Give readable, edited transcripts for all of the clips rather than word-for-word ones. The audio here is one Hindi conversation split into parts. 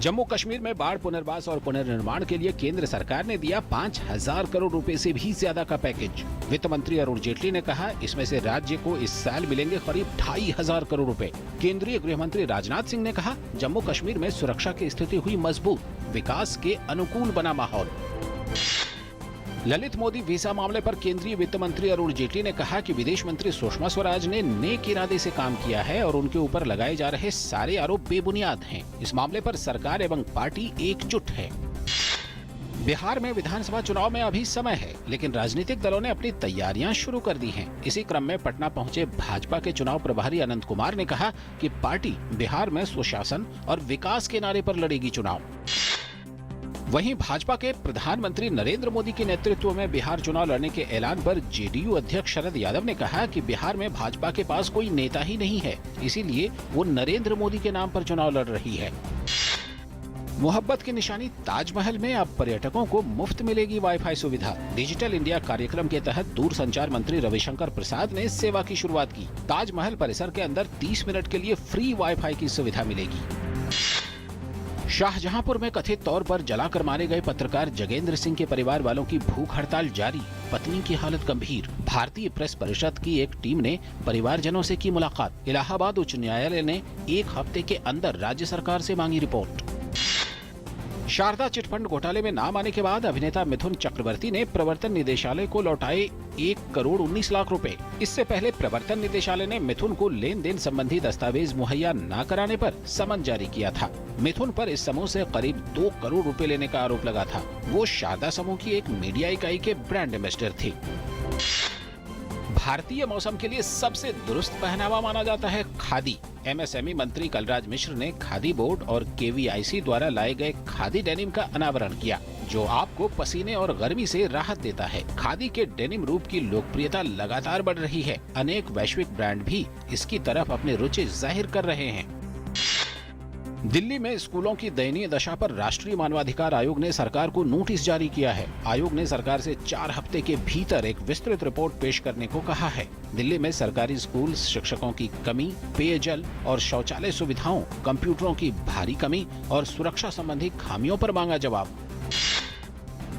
जम्मू कश्मीर में बाढ़ पुनर्वास और पुनर्निर्माण के लिए केंद्र सरकार ने दिया 5,000 करोड़ रुपए से भी ज्यादा का पैकेज। वित्त मंत्री अरुण जेटली ने कहा, इसमें से राज्य को इस साल मिलेंगे करीब 2,500 करोड़ रुपए। केंद्रीय गृह मंत्री राजनाथ सिंह ने कहा, जम्मू कश्मीर में सुरक्षा की स्थिति हुई मजबूत, विकास के अनुकूल बना माहौल। ललित मोदी वीजा मामले पर केंद्रीय वित्त मंत्री अरुण जेटली ने कहा कि विदेश मंत्री सुषमा स्वराज ने नेक इरादे से काम किया है और उनके ऊपर लगाए जा रहे सारे आरोप बेबुनियाद हैं। इस मामले पर सरकार एवं पार्टी एकजुट है। बिहार में विधानसभा चुनाव में अभी समय है, लेकिन राजनीतिक दलों ने अपनी तैयारियां शुरू कर दी हैं। इसी क्रम में पटना पहुंचे भाजपा के चुनाव प्रभारी अनंत कुमार ने कहा कि पार्टी बिहार में सुशासन और विकास के नारे पर लड़ेगी चुनाव। वहीं भाजपा के प्रधानमंत्री नरेंद्र मोदी के नेतृत्व में बिहार चुनाव लड़ने के ऐलान पर जेडीयू अध्यक्ष शरद यादव ने कहा कि बिहार में भाजपा के पास कोई नेता ही नहीं है, इसीलिए वो नरेंद्र मोदी के नाम पर चुनाव लड़ रही है। मोहब्बत की निशानी ताजमहल में अब पर्यटकों को मुफ्त मिलेगी वाईफाई सुविधा। डिजिटल इंडिया कार्यक्रम के तहत दूरसंचार मंत्री रविशंकर प्रसाद ने इस सेवा की शुरुआत की। ताजमहल परिसर के अंदर 30 मिनट के लिए फ्री वाईफाई की सुविधा मिलेगी। शाहजहांपुर में कथित तौर पर जलाकर मारे गए पत्रकार जगेंद्र सिंह के परिवार वालों की भूख हड़ताल जारी, पत्नी की हालत गंभीर। भारतीय प्रेस परिषद की एक टीम ने परिवारजनों से की मुलाकात। इलाहाबाद उच्च न्यायालय ने 1 हफ्ते के अंदर राज्य सरकार से मांगी रिपोर्ट। शारदा चिटफंड घोटाले में नाम आने के बाद अभिनेता मिथुन चक्रवर्ती ने प्रवर्तन निदेशालय को लौटाए 1,19,00,000 रुपए। इससे पहले प्रवर्तन निदेशालय ने मिथुन को लेन देन संबंधी दस्तावेज मुहैया न कराने पर समन जारी किया था। मिथुन पर इस समूह से करीब 2 करोड़ रुपए लेने का आरोप लगा था। वो शारदा समूह की एक मीडिया इकाई के ब्रांड एम्बेसडर थे। भारतीय मौसम के लिए सबसे दुरुस्त पहनावा माना जाता है खादी। एमएसएमई मंत्री कलराज मिश्र ने खादी बोर्ड और केवीआईसी द्वारा लाए गए खादी डेनिम का अनावरण किया, जो आपको पसीने और गर्मी से राहत देता है। खादी के डेनिम रूप की लोकप्रियता लगातार बढ़ रही है। अनेक वैश्विक ब्रांड भी इसकी तरफ अपनी रुचि जाहिर कर रहे हैं। दिल्ली में स्कूलों की दयनीय दशा पर राष्ट्रीय मानवाधिकार आयोग ने सरकार को नोटिस जारी किया है। आयोग ने सरकार से 4 हफ्ते के भीतर एक विस्तृत रिपोर्ट पेश करने को कहा है। दिल्ली में सरकारी स्कूल शिक्षकों की कमी, पेयजल और शौचालय सुविधाओं, कंप्यूटरों की भारी कमी और सुरक्षा संबंधी खामियों पर मांगा जवाब।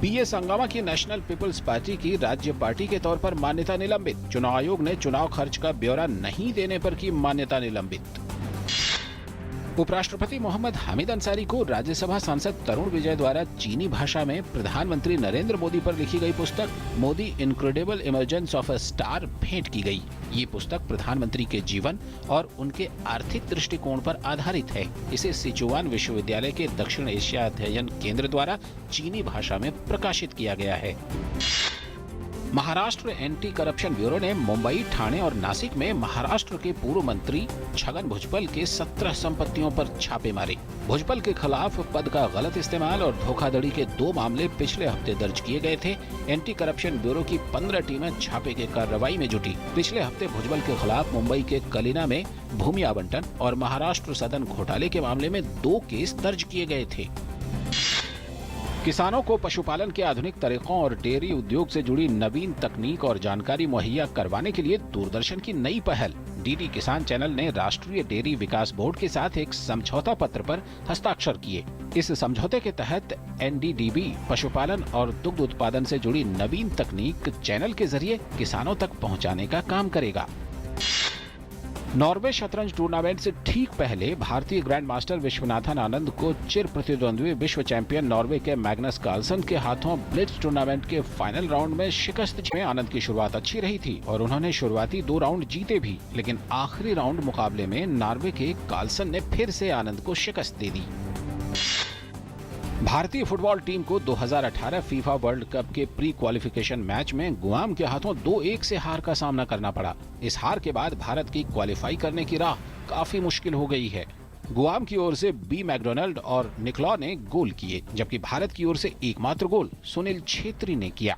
पीएस हंगामा की नेशनल पीपल्स पार्टी की राज्य पार्टी के तौर पर मान्यता निलंबित। चुनाव आयोग ने चुनाव खर्च का ब्यौरा नहीं देने पर की मान्यता निलंबित। उपराष्ट्रपति मोहम्मद हामिद अंसारी को राज्यसभा सांसद तरुण विजय द्वारा चीनी भाषा में प्रधानमंत्री नरेंद्र मोदी पर लिखी गई पुस्तक Modi incredible emergence of a star भेंट की गई। ये पुस्तक प्रधानमंत्री के जीवन और उनके आर्थिक दृष्टिकोण पर आधारित है। इसे सिचुआन विश्वविद्यालय के दक्षिण एशिया अध्ययन केंद्र द्वारा चीनी भाषा में प्रकाशित किया गया है। महाराष्ट्र एंटी करप्शन ब्यूरो ने मुंबई, ठाणे और नासिक में महाराष्ट्र के पूर्व मंत्री छगन भुजबल के 17 संपत्तियों पर छापे मारे। भुजबल के खिलाफ पद का गलत इस्तेमाल और धोखाधड़ी के 2 मामले पिछले हफ्ते दर्ज किए गए थे। एंटी करप्शन ब्यूरो की 15 टीमें छापे की कार्रवाई में जुटी। पिछले हफ्ते भुजबल के खिलाफ मुंबई के कलिना में भूमि आवंटन और महाराष्ट्र सदन घोटाले के मामले में 2 केस दर्ज किए गए थे। किसानों को पशुपालन के आधुनिक तरीकों और डेयरी उद्योग से जुड़ी नवीन तकनीक और जानकारी मुहैया करवाने के लिए दूरदर्शन की नई पहल डीडी किसान चैनल ने राष्ट्रीय डेयरी विकास बोर्ड के साथ एक समझौता पत्र पर हस्ताक्षर किए। इस समझौते के तहत एनडीडीबी पशुपालन और दुग्ध उत्पादन से जुड़ी नवीन तकनीक चैनल के जरिए किसानों तक पहुंचाने का काम करेगा। नॉर्वे शतरंज टूर्नामेंट से ठीक पहले भारतीय ग्रैंड मास्टर विश्वनाथन आनंद को चिर प्रतिद्वंद्वी विश्व चैंपियन नॉर्वे के मैग्नस कार्लसन के हाथों ब्लिट्ज टूर्नामेंट के फाइनल राउंड में शिकस्त में आनंद की शुरुआत अच्छी रही थी और उन्होंने शुरुआती 2 राउंड जीते भी, लेकिन आखिरी राउंड मुकाबले में नॉर्वे के कार्लसन ने फिर से आनंद को शिकस्त दे दी। भारतीय फुटबॉल टीम को 2018 फीफा वर्ल्ड कप के प्री क्वालिफिकेशन मैच में गुआम के हाथों 2-1 से हार का सामना करना पड़ा। इस हार के बाद भारत की क्वालिफाई करने की राह काफी मुश्किल हो गई है। गुआम की ओर से बी मैकडोनाल्ड और निकलॉ ने गोल किए, जबकि भारत की ओर से एकमात्र गोल सुनील छेत्री ने किया।